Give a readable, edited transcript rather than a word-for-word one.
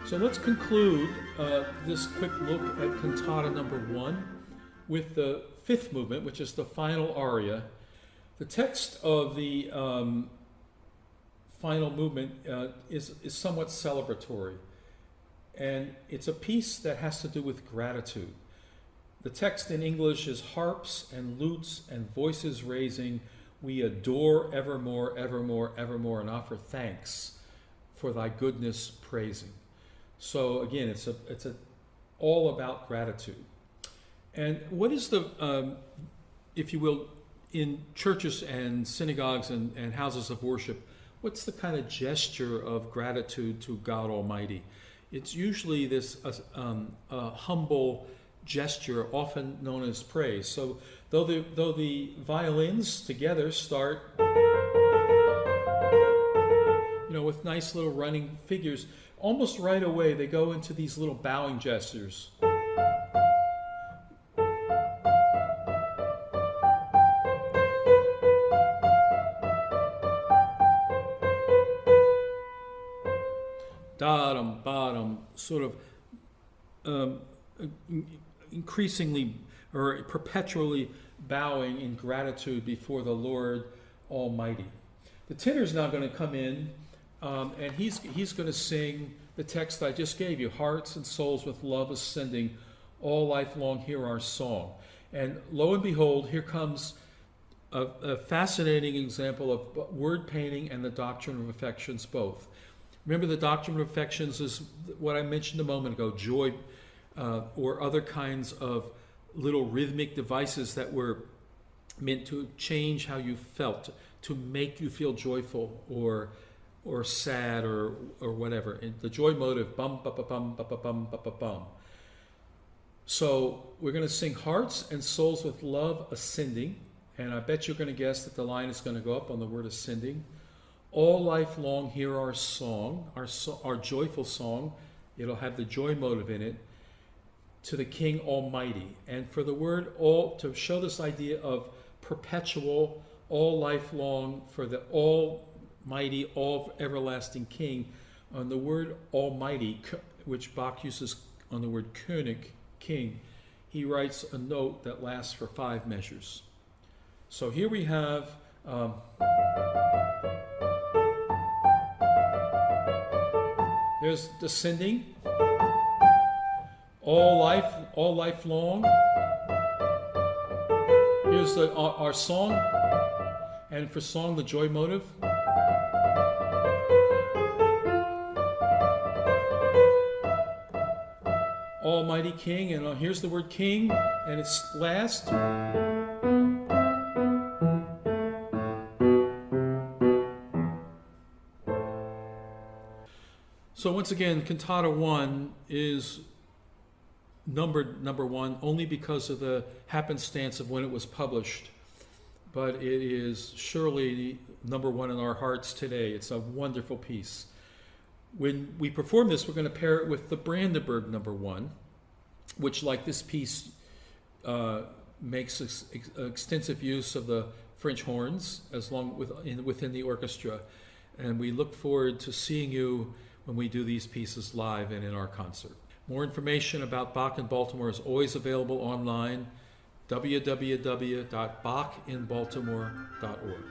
So let's conclude this quick look at Cantata number 1 with the fifth movement, which is the final aria. The text of the final movement is somewhat celebratory, and it's a piece that has to do with gratitude. The text in English is harps and lutes and voices raising, we adore evermore, evermore, evermore, and offer thanks for thy goodness praising. So again, it's all about gratitude. And what is the, if you will, in churches and synagogues and houses of worship, what's the kind of gesture of gratitude to God Almighty? It's usually this humble gesture, often known as praise. So though the violins together start, with nice little running figures, almost right away they go into these little bowing gestures. Da-dum, ba-dum, sort of increasingly or perpetually bowing in gratitude before the Lord Almighty. The tenor's now going to come in, and he's going to sing the text I just gave you, hearts and souls with love ascending, all life long hear our song. And lo and behold, here comes a fascinating example of word painting and the doctrine of affections both. Remember, the doctrine of affections is what I mentioned a moment ago, joy or other kinds of little rhythmic devices that were meant to change how you felt, to make you feel joyful or sad or whatever. And the joy motive, bum, ba, ba, bum, ba, ba, bum, ba, ba, bum. So we're going to sing hearts and souls with love ascending. And I bet you're going to guess that the line is going to go up on the word ascending. All life long hear our song, our joyful song. It'll have the joy motive in it, to the King Almighty. And for the word all, to show this idea of perpetual, all life long, for the Almighty, all everlasting King, on the word Almighty, which Bach uses on the word König, King, he writes a note that lasts for 5 measures. So here we have there's descending, all life long. Here's our song, and for song the joy motive. Almighty King, and here's the word King, and it's last. So once again, Cantata 1 is numbered number 1 only because of the happenstance of when it was published. But it is surely number 1 in our hearts today. It's a wonderful piece. When we perform this, we're going to pair it with the Brandenburg number 1, which, like this piece, makes extensive use of the French horns within the orchestra. And we look forward to seeing you when we do these pieces live and in our concert. More information about Bach in Baltimore is always available online, www.bachinbaltimore.org.